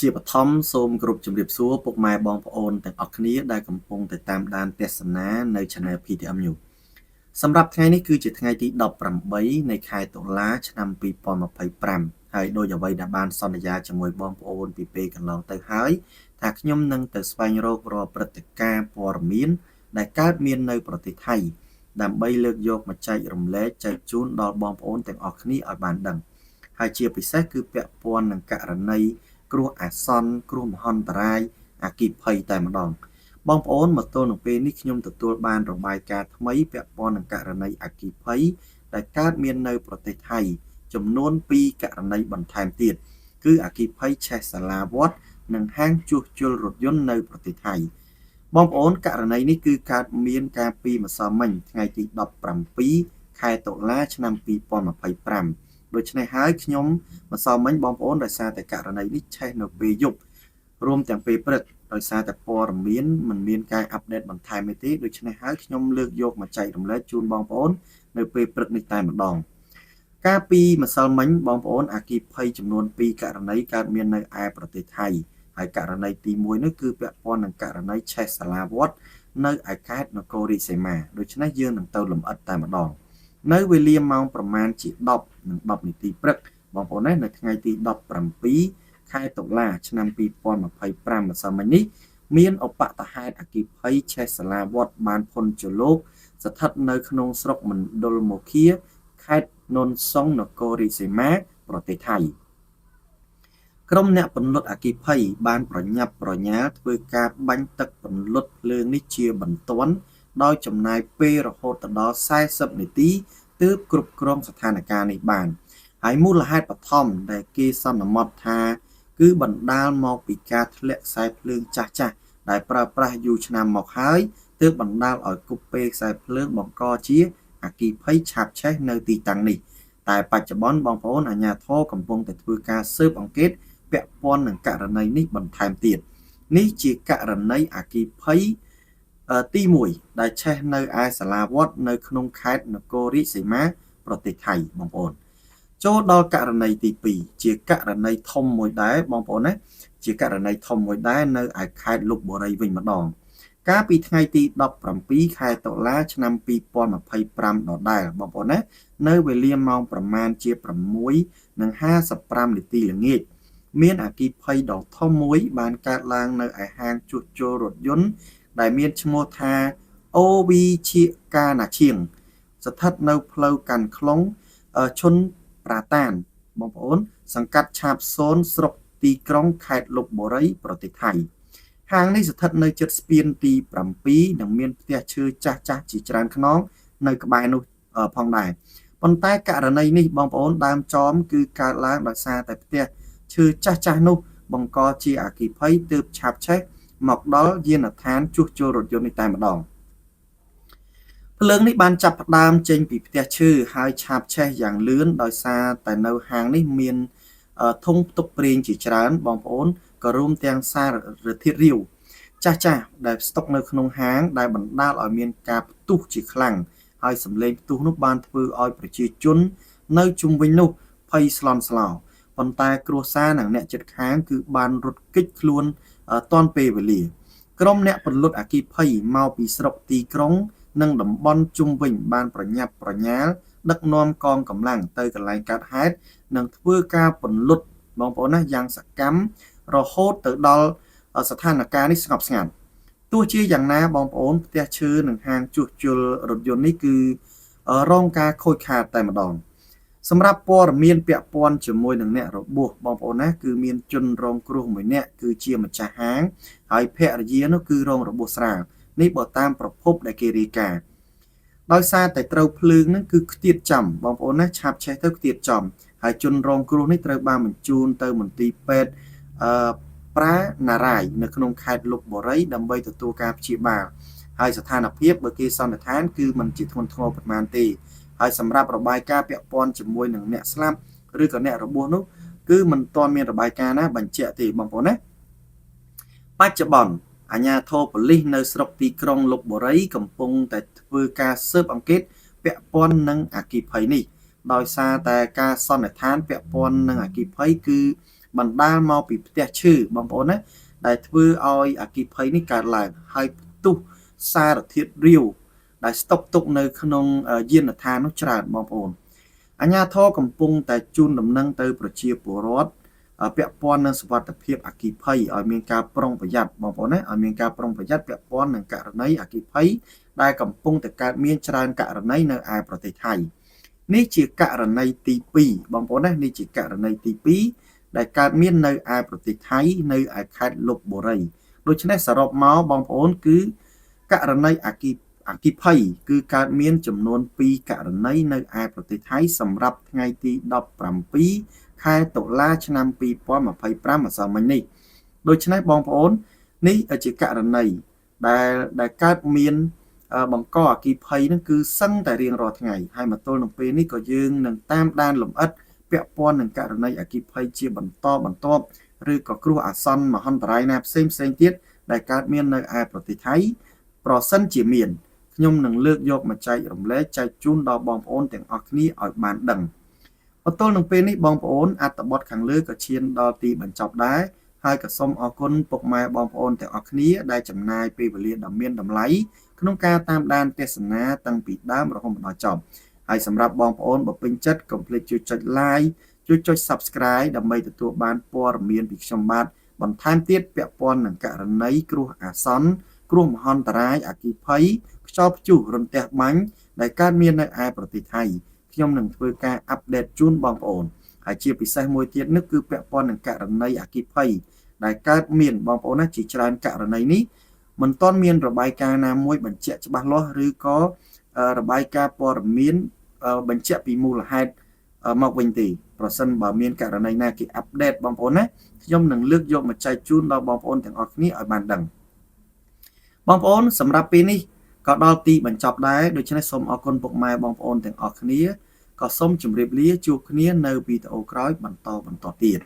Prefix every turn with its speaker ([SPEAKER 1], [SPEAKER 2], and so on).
[SPEAKER 1] ជាបឋមសូមគោរពជំរាបសួរពុកម៉ែបងប្អូនទាំងអស់គ្នាដែលកំពុងតែតាមដានទស្សនានៅ Channel PTM News សម្រាប់ថ្ងៃនេះគឺជាថ្ងៃទី18នៃខែតុលាឆ្នាំ2025ហើយដោយអ្វីដែលបានសន្យាជាមួយបងប្អូនពីពេលកន្លងទៅហើយថាខ្ញុំនឹងទៅស្វែងរករាល់ព្រឹត្តិការណ៍ព័ត៌មានដែលកើតមាននៅប្រទេសថៃដើម្បីលើកយកមកចែករំលែកចែកជូនដល់បងប្អូនទាំងអស់គ្នាឲ្យបានដឹងហើយជាពិសេសគឺពាក់ព័ន្ធនឹងករណីគ្រោះអាសន្នគ្រោះមហន្តរាយអគ្គិភ័យតែម្ដងបងប្អូនមកទល់នឹងពេលនេះខ្ញុំទទួលបានរបាយការណ៍ថ្មីពាក់ព័ន្ធនឹងករណីអគ្គិភ័យដែលកើតមាននៅប្រទេសថៃចំនួន2ករណីបន្ថែមទៀតគឺអគ្គិភ័យឆេះសាឡាវត្តនិងហាងជួសជុលរថយន្តនៅប្រទេសថៃបងប្អូនករណីនេះគឺកើតមានកាលពីម្សិលមិញថ្ងៃទី17ខែតុលាឆ្នាំ2025ដូច្នេះហើយខ្ញុំម្សិលមិញបងប្អូនដោយសារតែករណីនេះឆេះនៅពេលយប់រួមទាំងពេលព្រឹកដោយសារតែព័ត៌មានមិនមានការអាប់ដេតបន្ថែមទេដូច្នេះហើយខ្ញុំលើកយកមកចែករំលែកជូនបងប្អូននៅពេលព្រឹកនេះតែម្ដងកាលពីម្សិលមិញបងប្អូនអគ្គិភ័យចំនួន2ករណីកើតមាននៅឯប្រទេសថៃហើយករណីទី1នោះគឺពាក់ព័ន្ធនឹងករណីឆេះសាឡាវត្តនៅឯខេត្តនគររាជសីមាដូច្នេះយើងនឹងទៅលម្អិតតែម្ដងនៅវេលាម៉ោងប្រមាណជា10 និង 10 នាទីព្រឹកបងប្អូននៅថ្ងៃទី17ខែតុលាឆ្នាំ2025ម្សិលមិញនេះមានឧបតហេតុអគ្គិភ័យឆេះសាឡាវត្តបានភុនជលោកស្ថិតនៅក្នុងស្រុកមណ្ឌលមគាខេត្តននសុងនគររាជសីមាប្រទេសថៃក្រុមអ្នកពន្លត់អគ្គិភ័យបានប្រញាប់ប្រញាល់ធ្វើការបាញ់ទឹកពន្លត់ភ្លើងនេះជាបន្ទាន់ដោយចំណាយពេលរហូតដល់40នាទីទើបគ្រប់គ្រងស្ថានភាពនេះបានហើយមូលហេតុបឋមដែលគេសន្មតថាគឺបណ្ដាលមកពីការធ្លាក់ខ្សែភ្លើងចាស់ៗដែលប្រើប្រាស់យូរឆ្នាំមកហើយទើបបណ្ដាលឲ្យគប់ពេលខ្សែភ្លើងបង្កជាអគ្គិភ័យឆាបឆេះនៅទីតាំងនេះតែបច្ចុប្បន្នបងប្អូនអាជ្ញាធរកំពុងតែធ្វើការស៊ើបអង្កេតពាក់ព័ន្ធនឹងករណីនេះបន្ថែមទៀតនេះជាករណីអគ្គិភ័យទី1ដែលឆេះនៅឯសាឡាវត្តនៅក្នុងខេត្តនគររាជសីមាប្រទេសថៃបងប្អូនចូលដល់ករណីទី2ជាករណីធំមួយដែរបងប្អូនណាជាករណីធំមួយដែរនៅឯខេត្តលុបបុរីវិញម្ដងកាលពីថ្ងៃទី17ខែតុលាឆ្នាំ2025ដដែលបងប្អូនណានៅវេលាម៉ោងប្រមាណជា6:55នាទីល្ងាចមានអគ្គិភ័យដ៏ធំមួយបានកើតឡើងនៅឯហាងជួសជុលរថយន្តដែលមានឈ្មោះថា OV ជាកាណាឈៀងស្ថិតនៅផ្លូវកាន់ខ្លុងឈុនប្រាតានបងប្អូនសង្កាត់ឆាបសូនស្រុកទីក្រុងខេត្តលុបបុរីប្រទេសថៃហាងនេះស្ថិតនៅជិតស្ពានទី7និងមានផ្ទះឈើចាស់ៗជាច្រើនខ្នងនៅក្បែរនោះផងដែរប៉ុន្តែករណីនេះបងប្អូនដើមចមគឺកើតឡើងដោយសារតែផ្ទះឈើចាស់ៗនោះបង្កជាអគ្គិភ័យទើបឆាបឆេះមកដល់យានដ្ឋានជួសជុលរថយន្តនេះតែម្ដងភ្លើងនេះបានចាប់ផ្ដើមចេញពីផ្ទះឈើហើយឆាបឆេះយ៉ាងលឿនដោយសារតែនៅហាងនេះមានធុងផ្ទុកប្រេងជាច្រើនបងប្អូនក៏រួមទាំងសារធាតុរាវចាស់ៗដែលស្តុកនៅក្នុងហាងដែលបណ្ដាលឲ្យមានការផ្ទុះជាខ្លាំងហើយសម្លេងផ្ទុះនោះបានធ្វើឲ្យប្រជាជននៅជុំវិញនោះភ័យស្លន់ស្លោប៉ុន្តែគ្រួសារនិងអ្នកជិតខាងគឺបានរត់គេចខ្លួនទាន់ពេលវេលាក្រុមអ្នកពន្លត់អគ្គិភ័យមកពីស្រុកទីក្រុងនិងតំបន់ជុំវិញបានប្រញាប់ប្រញាល់ដឹកនាំកងកម្លាំងទៅកន្លែងកើតហេតុនិងធ្វើការពន្លត់បងប្អូនណាយ៉ាងសកម្មរហូតទៅដល់ស្ថានភាពនេះស្ងប់ស្ងាត់ទោះជាយ៉ាងណាបងប្អូនផ្ទះឈើនិងហាងជួសជុលរថយន្តនេះគឺរងការខូចខាតតែម្ដងសម្រាប់ព័ត៌មានពាក់ព័ន្ធជាមួយនឹងអ្នករបួសបងប្អូនណាគឺមានជនរងគ្រោះមួយនាក់គឺជាម្ចាស់ហាងហើយភរិយានោះគឺរងរបួសស្រាលនេះបើតាមប្រភពដែលគេរាយការណ៍ដោយសារតែត្រូវភ្លើងហ្នឹងគឺខ្ទាតចំបងប្អូនណាឆាបឆេះទៅខ្ទាតចំហើយជនរងគ្រោះនេះត្រូវបានបញ្ជូនទៅមន្ទីរពេទ្យប្រាណារាយនៅក្នុងខេត្តលុបបុរីដើម្បីទទួលការព្យាបាលហើយស្ថានភាពបើគេសន្និដ្ឋានគឺមិនជាធ្ងន់ធ្ងរប៉ុន្មានទេហើយសម្រាប់របាយការណ៍ពាក់ព័ន្ធជាមួយនឹងអ្នកស្លាប់ឬក៏អ្នករបួសនោះគឺមិនទាន់មានរបាយការណ៍ណាបញ្ជាក់ទេបងប្អូនណាបច្ចុប្បន្នអាជ្ញាធរប៉ូលីសនៅស្រុកទីក្រុងលុបបុរីកំពុងតែធ្វើការស៊ើបអង្កេតពាក់ព័ន្ធនឹងអគ្គិភ័យនេះដោយសារតែការសន្និដ្ឋានពាក់ព័ន្ធនឹងអគ្គិភ័យគឺ បណ្ដាលមកពីផ្ទះឈឺបងប្អូនណាដែលធ្វើឲ្យអគ្គិភ័យនេះកើតឡើងហើយផ្ទុះសារធាតុរាវដែលស្តុកទុកនៅក្នុងយានដ្ឋាននោះច្រើនបងប្អូនអាជ្ញាធរកំពុងតែជូនដំណឹងទៅប្រជាពលរដ្ឋពាក់ព័ន្ធនឹងសុវត្ថិភាពអគ្គិភ័យឲ្យមានការប្រុងប្រយ័ត្នបងប្អូនណាឲ្យមានការប្រុងប្រយ័ត្នពាក់ព័ន្ធនឹងករណីអគ្គិភ័យដែលកំពុងតែកើតមានច្រើនករណីនៅឯប្រទេសថៃនេះជាករណីទី2បងប្អូនណានេះជាករណីទី2ដែលកើតមាននៅឯប្រទេសថៃនៅឯខេត្តលុបបូរីដូច្នេះសរុបមកបងប្អូនគឺករណីអគ្គិភ័យគឺកើតមានចំនួន2ករណីនៅឯប្រទេសថៃសម្រាប់ថ្ងៃទី17ខែតុលាឆ្នាំ2025ម្សិលមិញនេះដូច្នេះបងប្អូននេះជាករណីដែលកើតមានបង្កអគ្គិភ័យនឹងគឺសឹងតែរៀងរាល់ថ្ងៃហើយមកទល់នឹងពេលនេះក៏យើងនឹងតាមដានលម្អិតពាក់ព័ន្ធនឹងករណីអគ្គិភ័យជាបន្តបន្ទាប់ឬក៏គ្រោះអាសន្នមហន្តរាយណាផ្សេងទៀតដែលកើតមាននៅឯប្រទេសថៃប្រសិនជាមានខ្ញុំនឹងលើកយកមកចែករំលែកចែកជូនដល់បងប្អូនទាំងអស់គ្នាឲ្យបានដឹងបន្ទាប់នឹងពេលនេះបងប្អូនអត្ថបទខាងលើក៏ឈានដល់ទីបញ្ចប់ដែរហើយក៏សូមអរគុណពុកម៉ែបងប្អូនទាំងអស់គ្នាដែលចំណាយពេលវេលាដ៏មានតម្លៃក្នុងការតាមដានទស្សនាតាំងពីដើមរហូតដល់ចប់ហើយសម្រាប់បងប្អូនបើពេញចិត្តកុំភ្លេចជួយចុច like ជួយចុច subscribe ដើម្បីទទួលបានព័ត៌មានពីខ្ញុំបាទបន្ថែមទៀតពាក់ព័ន្ធនឹងករណីគ្រោះអាសន្នគ្រោះមហន្តរាយអគ្គិភ័យខ្យល់ព្យុះរន្ទះបាញ់ដែលកើតមាននៅឯប្រទេសថៃខ្ញុំនឹងធ្វើការអាប់ដេតជូនបងប្អូនហើយជាពិសេសមួយទៀតនោះគឺពាក់ព័ន្ធនឹងករណីអគ្គិភ័យដែលកើតមានបងប្អូនណាជាច្រើនករណីនេះមិនទាន់មានរបាយការណ៍ណាមួយបញ្ជាក់ច្បាស់លាស់ឬក៏របាយការណ៍ព័ត៌មានបញ្ជាក់ពីមូលហេតុមកវិញទេប្រសិនបើមានករណីណាគេអាប់ដេតបងប្អូនណាខ្ញុំនឹងលើកយកមកចែកជូនដល់បងប្អូនទាំងអស់គ្នាឲ្យបានដឹងបងប្អូនសម្រាប់ពេលនេះក៏ដល់ទីបញ្ចប់ដែរដូច្នេះសូមអរគុណពុកម៉ែបងប្អូនទាំងអស់គ្នាក៏សូមជម្រាបលាជួបគ្នានៅវីដេអូក្រោយបន្តទៀត